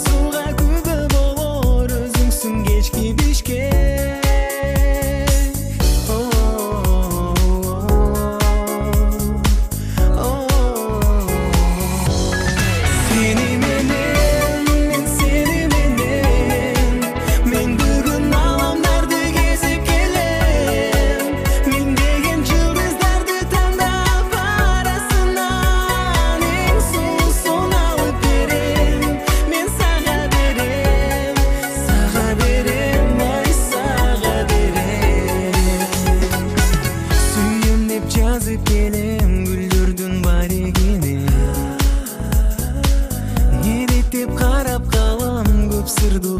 суга күбө болор өзүңсүң кечки бишкек. Сени менен, мен сени менен, мен бүгүн аламдарды кезип келем. Миңдеген жылдыздарды тандап арасынан эң сулуусун алып берем. Мен сага берем, ай сага берем. Сүйем деп жазып келем гүлдөрдүн барегине. Елеттеп қарап қалам көп сырды